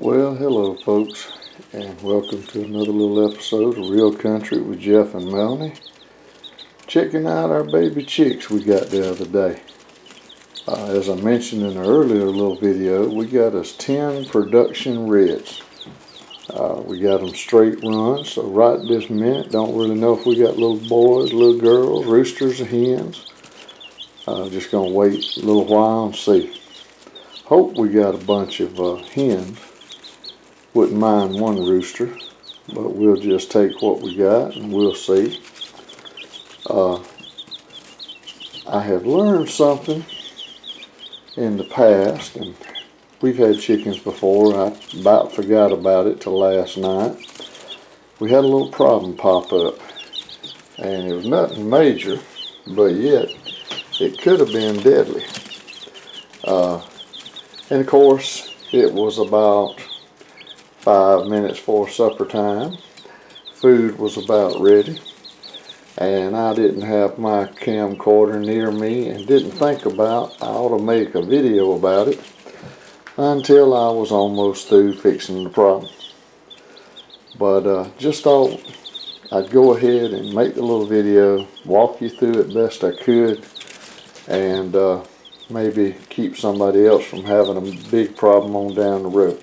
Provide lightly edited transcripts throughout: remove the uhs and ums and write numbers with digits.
Well, hello folks, and welcome to another little episode of Real Country with Jeff and Melanie. Checking out our baby chicks we got the other day. As I mentioned in an earlier little video, we got us 10 production reds. We got them straight run, so right this minute, don't really know if we got little boys, little girls, roosters, or hens. Just gonna wait a little while and see. Hope we got a bunch of hens. Wouldn't mind one rooster, but we'll just take what we got and we'll see. I have learned something in the past, and we've had chickens before. I about forgot about it till last night. We had a little problem pop up, and it was nothing major, but yet it could have been deadly. And of course, it was about 5 minutes before supper time. Food was about ready, and I didn't have my camcorder near me and didn't think about I ought to make a video about it until I was almost through fixing the problem. But just thought I'd go ahead and make the little video, walk you through it best I could, and maybe keep somebody else from having a big problem on down the road.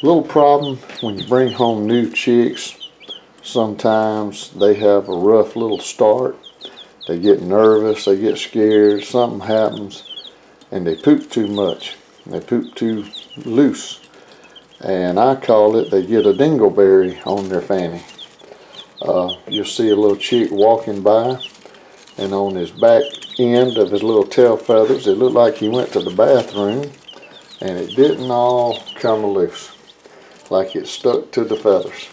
Little problem when you bring home new chicks, sometimes they have a rough little start. They get nervous, they get scared, something happens, and they poop too much. They poop too loose. And I call it, they get a dingleberry on their fanny. You'll see a little chick walking by, and on his back end of his little tail feathers, it looked like he went to the bathroom, and it didn't all come loose, like it stuck to the feathers.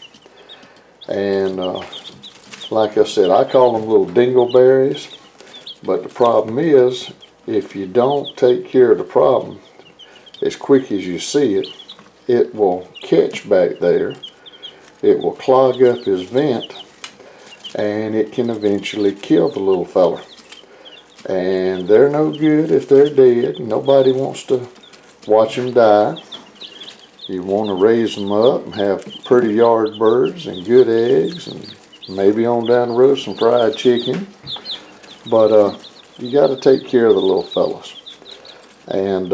And like I said, I call them little dingleberries, but the problem is, if you don't take care of the problem as quick as you see it, it will catch back there, it will clog up his vent, and it can eventually kill the little fella. And they're no good if they're dead. Nobody wants to watch them die. You want to raise them up and have pretty yard birds and good eggs, and maybe on down the road some fried chicken. But you got to take care of the little fellas. And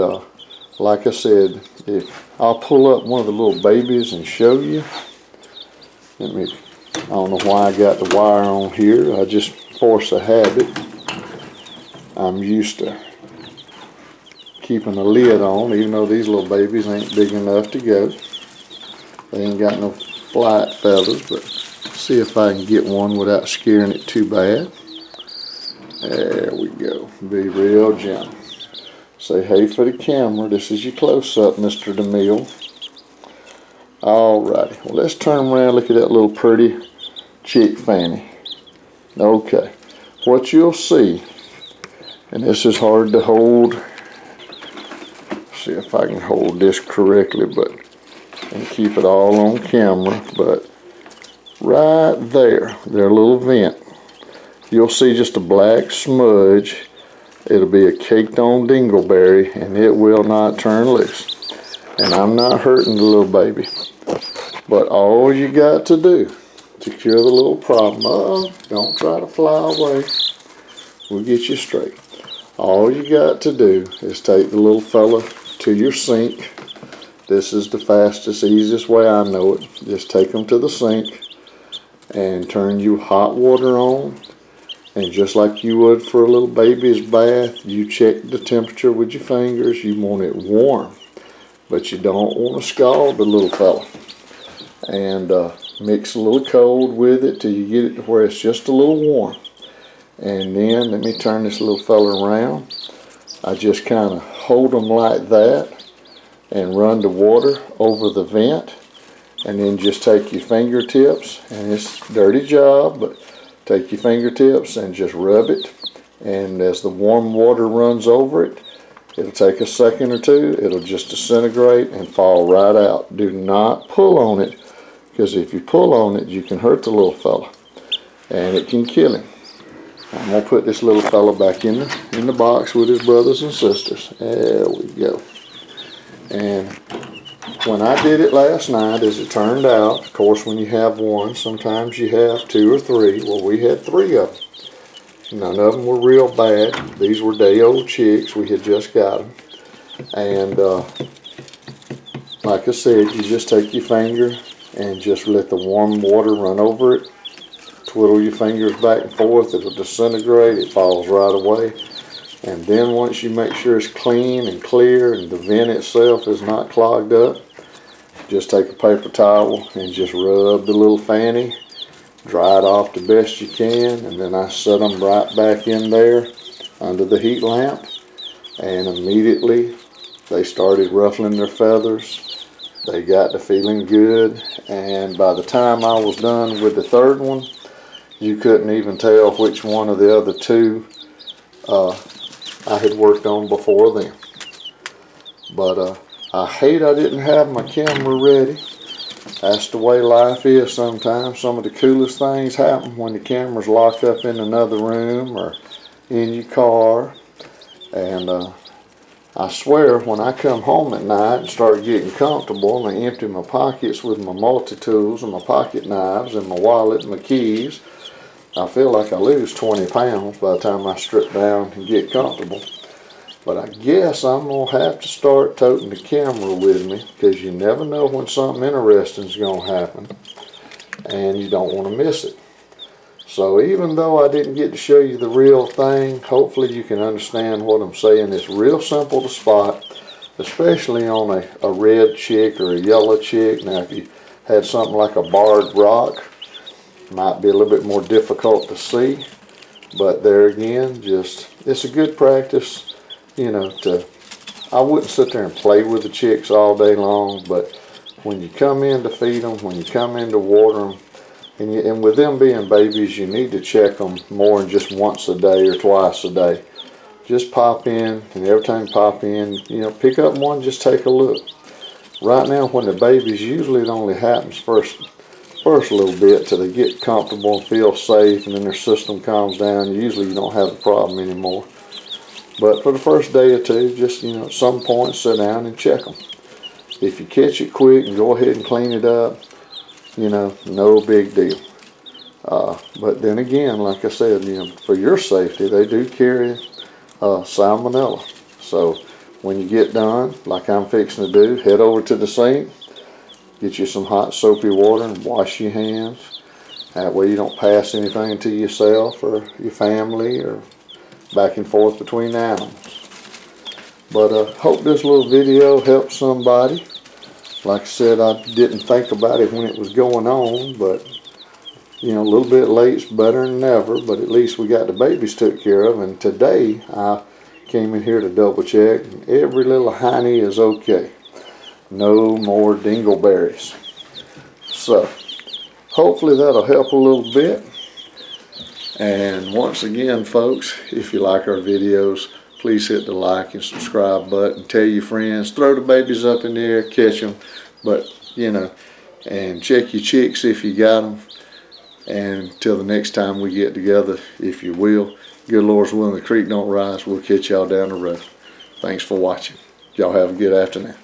like I said, if I'll pull up one of the little babies and show you. I don't know why I got the wire on here. I just force a habit. I'm used to keeping a lid on, even though these little babies ain't big enough to go. They ain't got no flight feathers, but see if I can get one without scaring it too bad. There we go. Be real gentle. Say hey for the camera. This is your close-up, Mr. DeMille. Alrighty. Well, let's turn around. Look at that little pretty chick fanny. Okay. What you'll see, and this is hard to hold. See if I can hold this correctly, and keep it all on camera. But right there, their little vent, you'll see just a black smudge. It'll be a caked on dingleberry, and it will not turn loose. And I'm not hurting the little baby, but all you got to do to cure the little problem, don't try to fly away, we'll get you straight. All you got to do is take the little fella to your sink. This is the fastest, easiest way I know it. Just take them to the sink and turn you hot water on, and just like you would for a little baby's bath, you check the temperature with your fingers. You want it warm, but you don't want to scald the little fella. And mix a little cold with it till you get it to where it's just a little warm. And then let me turn this little fella around. I just kind of hold them like that and run the water over the vent, and then just take your fingertips, and it's a dirty job, but take your fingertips and just rub it, and as the warm water runs over it, it'll take a second or two, it'll just disintegrate and fall right out. Do not pull on it, because if you pull on it, you can hurt the little fella, and it can kill him. I'm going to put this little fella back in the box with his brothers and sisters. There we go. And when I did it last night, as it turned out, of course when you have one, sometimes you have 2 or 3. Well, we had 3 of them. None of them were real bad. These were day-old chicks. We had just got them. And like I said, you just take your finger and just let the warm water run over it. Twiddle your fingers back and forth. It'll disintegrate. It falls right away. And then once you make sure it's clean and clear and the vent itself is not clogged up, just take a paper towel and just rub the little fanny, dry it off the best you can, and then I set them right back in there under the heat lamp, and immediately they started ruffling their feathers. They got to feeling good, and by the time I was done with the 3rd one, you couldn't even tell which one of the other 2 I had worked on before then. But I hate I didn't have my camera ready. That's the way life is sometimes. Some of the coolest things happen when the camera's locked up in another room or in your car. And I swear when I come home at night and start getting comfortable and I empty my pockets with my multi-tools and my pocket knives and my wallet and my keys, I feel like I lose 20 pounds by the time I strip down and get comfortable. But I guess I'm going to have to start toting the camera with me, because you never know when something interesting is going to happen and you don't want to miss it. So even though I didn't get to show you the real thing, hopefully you can understand what I'm saying. It's real simple to spot, especially on a red chick or a yellow chick. Now if you had something like a barred rock, might be a little bit more difficult to see, but there again, just it's a good practice, you know. I wouldn't sit there and play with the chicks all day long, but when you come in to feed them, when you come in to water them, and with them being babies, you need to check them more than just once a day or twice a day. Just pop in, and every time you pop in, you know, pick up one, just take a look. Right now, when the babies, usually it only happens first a little bit till they get comfortable and feel safe, and then their system calms down. Usually you don't have the problem anymore. But for the first day or 2, just, you know, at some point sit down and check them. If you catch it quick and go ahead and clean it up, you know, no big deal. But then again, like I said, you know, for your safety, they do carry salmonella. So when you get done, like I'm fixing to do, head over to the sink, get you some hot soapy water and wash your hands. That way you don't pass anything to yourself or your family or back and forth between the animals. But hope this little video helps somebody. Like I said, I didn't think about it when it was going on, but you know, a little bit late's better than never, but at least we got the babies took care of. And today I came in here to double check, and every little hiney is okay. No more dingleberries. So hopefully that'll help a little bit. And once again, folks, if you like our videos, please hit the like and subscribe button. Tell your friends, throw the babies up in the air, catch them, but you know, and check your chicks if you got them. And until the next time we get together, if you will, good Lord's willing, the creek don't rise, we'll catch y'all down the road. Thanks for watching. Y'all have a good afternoon.